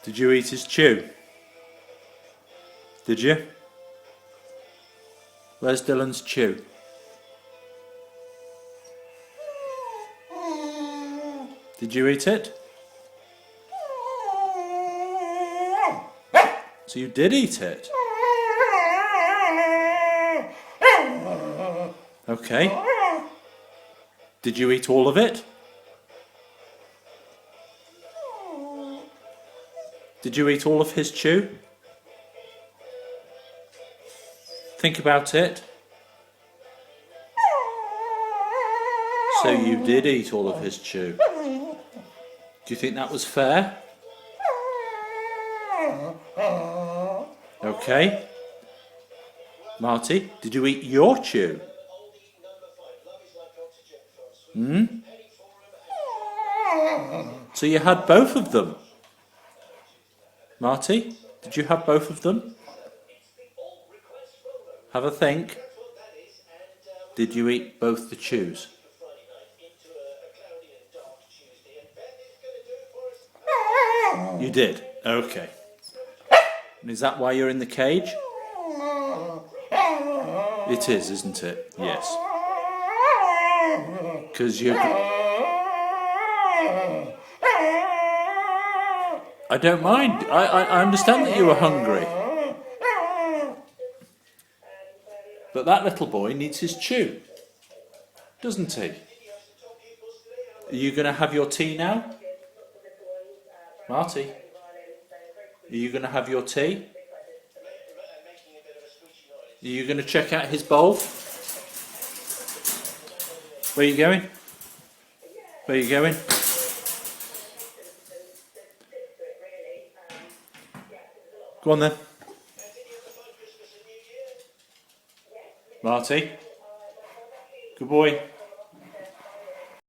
Did you eat his chew? Did you? Where's Dylan's chew? Did you eat it? So you did eat it? Okay. Did you eat all of it? Did you eat all of his chew? Think about it. So you did eat all of his chew. Do you think that was fair? Okay. Marty, did you eat your chew? So you had both of them. Marty, did you have both of them? Have a think. Did you eat both the chews? You did? Okay. And is that why you're in the cage? It is, isn't it? Yes. Because you... I don't mind. I understand that you were hungry. But that little boy needs his chew, doesn't he? Are you going to have your tea now? Marty? Are you going to have your tea? Are you going to check out his bowl? Where are you going? Where are you going? Go on then. Marty. Good boy.